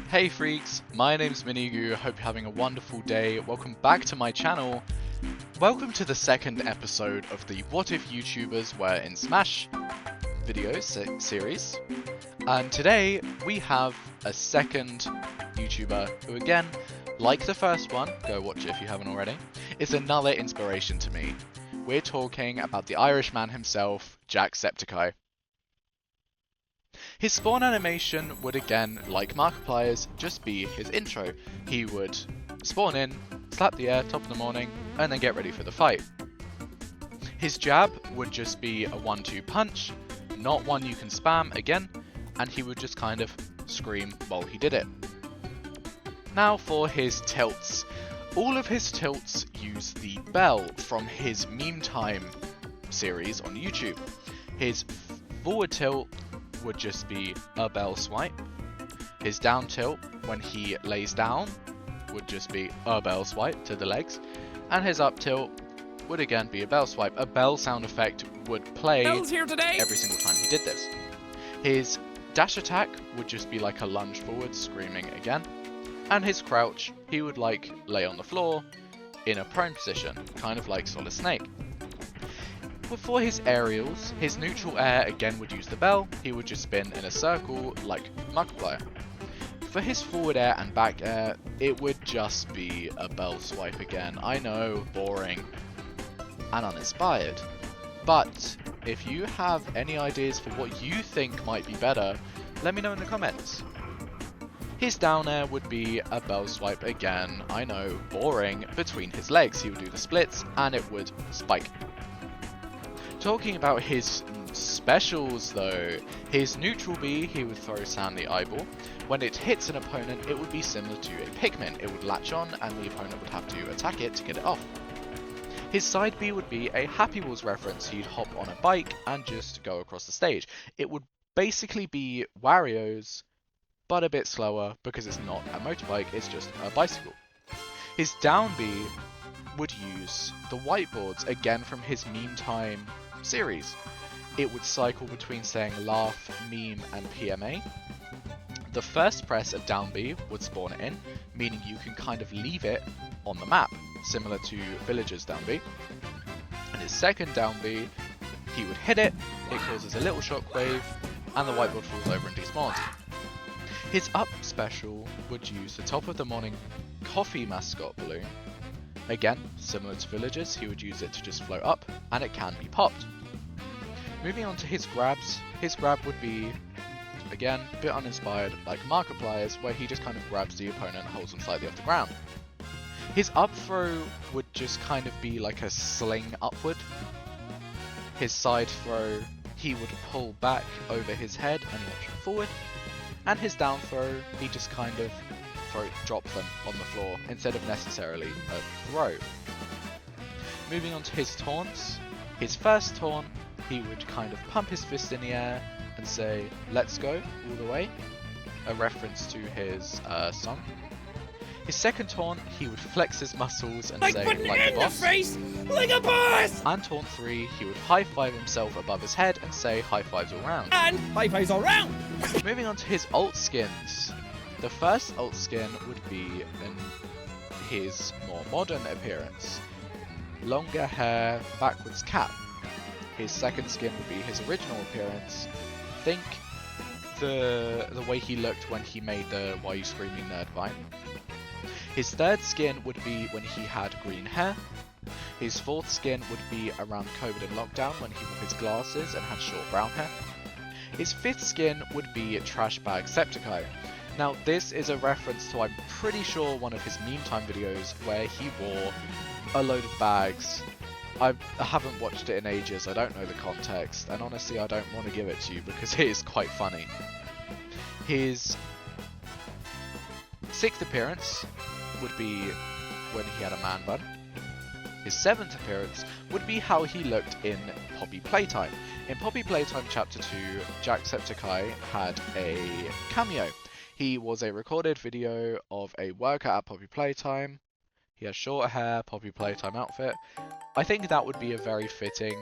Hey freaks, my name's Minigu, hope you're having a wonderful day. Welcome back to my channel. Welcome to the second episode of the What If YouTubers Were in Smash videos series. And today we have a second YouTuber who, again, like the first one, go watch it if you haven't already, is another inspiration to me. We're talking about the Irishman himself, Jacksepticeye. His spawn animation would, again, like Markiplier's, just be his intro. He would spawn in, slap the air, top of the morning, and then get ready for the fight. His jab would just be a 1-2 punch, not one you can spam again, and he would just kind of scream while he did it. Now for his tilts. All of his tilts use the bell from his Meme Time series on YouTube. His forward tilt would just be a bell swipe. His down tilt, when he lays down, would just be a bell swipe to the legs. And his up tilt would again be a bell swipe. A bell sound effect would play every single time he did this. His dash attack would just be like a lunge forward, screaming again. And his crouch, he would like lay on the floor in a prone position, kind of like Solid Snake. For his aerials, his neutral air again would use the bell, he would just spin in a circle like Markiplier. For his forward air and back air, it would just be a bell swipe again. I know, boring and uninspired, but if you have any ideas for what you think might be better, let me know in the comments. His down air would be a bell swipe again, I know, boring, between his legs. He would do the splits and it would spike. Talking about his specials though, his neutral B, he would throw Sand the Eyeball. When it hits an opponent, it would be similar to a Pikmin. It would latch on and the opponent would have to attack it to get it off. His side B would be a Happy Wheels reference. He'd hop on a bike and just go across the stage. It would basically be Wario's, but a bit slower because it's not a motorbike, it's just a bicycle. His down B would use the whiteboards, again from his Meme Time series. It would cycle between saying laugh, meme, and PMA. The first press of down B would spawn it in, meaning you can kind of leave it on the map, similar to Villager's down B. And his second down B, he would hit it, it causes a little shockwave, and the whiteboard falls over and despawns. His up special would use the top of the morning coffee mascot balloon. Again, similar to Villagers, he would use it to just float up, and it can be popped. Moving on to his grabs, his grab would be, again, a bit uninspired, like Markiplier's, where he just kind of grabs the opponent and holds them slightly off the ground. His up throw would just kind of be like a sling upward. His side throw, he would pull back over his head and launch forward. And his down throw, he just kind of drop them on the floor instead of necessarily a throw. Moving on to his taunts. His first taunt, he would kind of pump his fist in the air and say, "Let's go," all the way, a reference to his song. His second taunt, he would flex his muscles and say, "Like a boss." Like a boss! And taunt 3, he would high five himself above his head and say, "High fives all round." And high fives all round! Moving on to his alt skins. The first alt skin would be in his more modern appearance. Longer hair, backwards cap. His second skin would be his original appearance. Think the way he looked when he made the Why You Screaming Nerd Vine. His third skin would be when he had green hair. His fourth skin would be around COVID and lockdown when he wore his glasses and had short brown hair. His fifth skin would be Trash Bag Septiceye. Now this is a reference to, I'm pretty sure, one of his Meme Time videos where he wore a load of bags. I haven't watched it in ages, I don't know the context, and honestly I don't want to give it to you because it is quite funny. His sixth appearance would be when he had a man bun. His seventh appearance would be how he looked in Poppy Playtime. In Poppy Playtime Chapter 2, Jacksepticeye had a cameo. He was a recorded video of a worker at Poppy Playtime. He has short hair, Poppy Playtime outfit. I think that would be a very fitting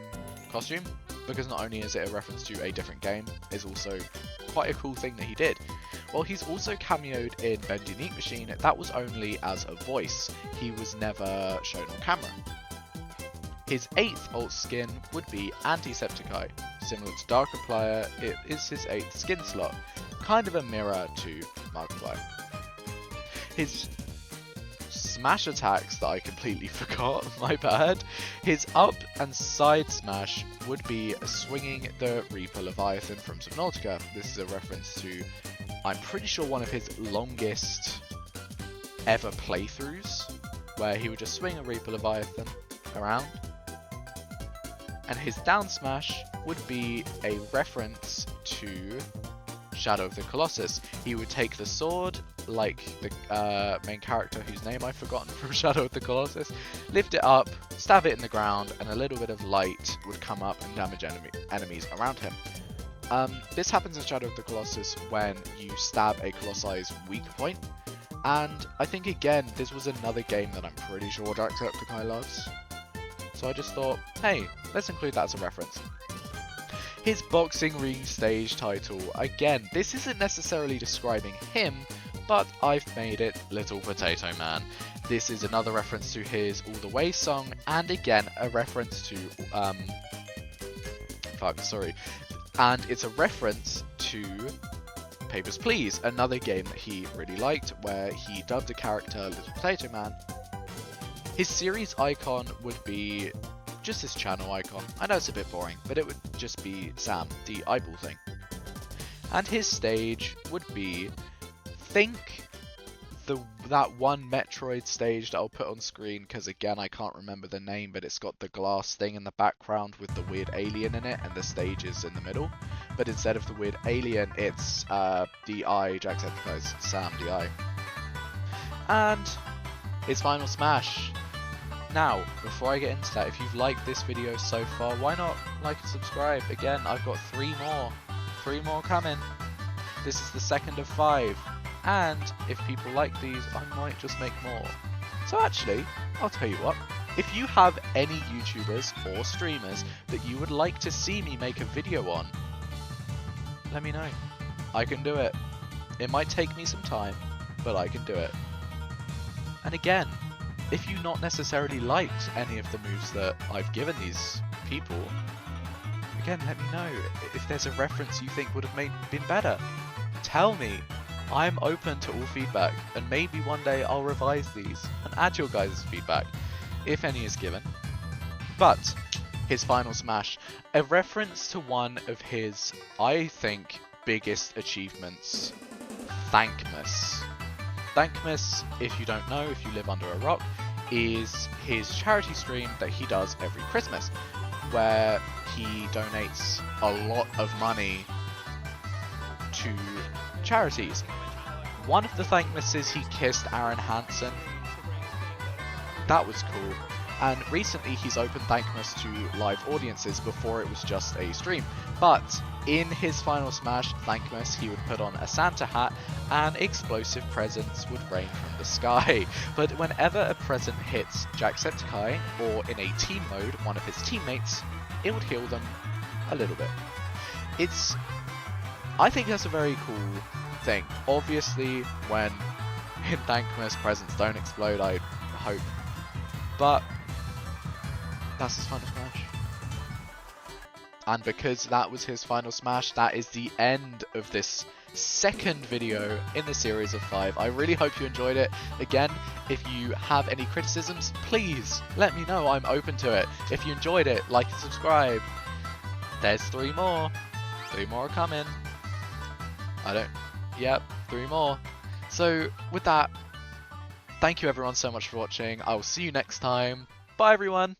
costume, because not only is it a reference to a different game, it's also quite a cool thing that he did. Well, he's also cameoed in Bendy Meat Machine. That was only as a voice. He was never shown on camera. His 8th alt skin would be Jacksepticeye. Similar to Darkiplier, it is his 8th skin slot. Kind of a mirror to Markiplier. His smash attacks that I completely forgot, my bad. His up and side smash would be swinging the Reaper Leviathan from Subnautica. This is a reference to, I'm pretty sure, one of his longest ever playthroughs, where he would just swing a Reaper Leviathan around. And his down smash would be a reference to Shadow of the Colossus. He would take the sword, like the main character whose name I've forgotten from Shadow of the Colossus, lift it up, stab it in the ground, and a little bit of light would come up and damage enemies around him. This happens in Shadow of the Colossus when you stab a Colosse's weak point, and I think again this was another game that I'm pretty sure Jacksepticeye loves. So I just thought, hey, let's include that as a reference. His boxing ring stage title, again, this isn't necessarily describing him, but I've made it Little Potato Man. This is another reference to his All the Way song, and again, a reference to, and it's a reference to Papers, Please, another game that he really liked, where he dubbed a character Little Potato Man. His series icon would be just his channel icon. I know it's a bit boring, but it would just be Sam, the eyeball thing. And his stage would be, think that one Metroid stage that I'll put on screen, because again I can't remember the name, but it's got the glass thing in the background with the weird alien in it, and the stage is in the middle. But instead of the weird alien, it's DI, Jacksepticeye's Sam DI. And his final smash. Now, before I get into that, if you've liked this video so far, why not like and subscribe? Again, I've got 3 more coming. This is the 2nd of 5, and if people like these, I might just make more. So actually, I'll tell you what, if you have any YouTubers or streamers that you would like to see me make a video on, let me know. I can do it. It might take me some time, but I can do it. And again, if you not necessarily liked any of the moves that I've given these people, again, let me know. If there's a reference you think would have been better, tell me. I'm open to all feedback, and maybe one day I'll revise these and add your guys' feedback, if any is given. But his final smash, a reference to one of his, I think, biggest achievements, Thankmas. Thankmas, if you don't know, if you live under a rock, is his charity stream that he does every Christmas, where he donates a lot of money to charities. One of the Thankmases, he kissed Aaron Hansen. That was cool. And recently he's opened Thankmas to live audiences. Before it was just a stream. But in his final smash, Thankmas, he would put on a Santa hat and explosive presents would rain from the sky. But whenever a present hits Jacksepticeye, or in a team mode, one of his teammates, it would heal them a little bit. I think that's a very cool thing. Obviously, when in Thankmas presents don't explode, I hope. But that's his final smash. And because that was his final smash, that is the end of this 2nd video in the series of 5. I really hope you enjoyed it. Again, if you have any criticisms, please let me know. I'm open to it. If you enjoyed it, like and subscribe. There's 3 more. 3 more are coming. Yep, 3 more. So with that, thank you everyone so much for watching. I will see you next time. Bye everyone.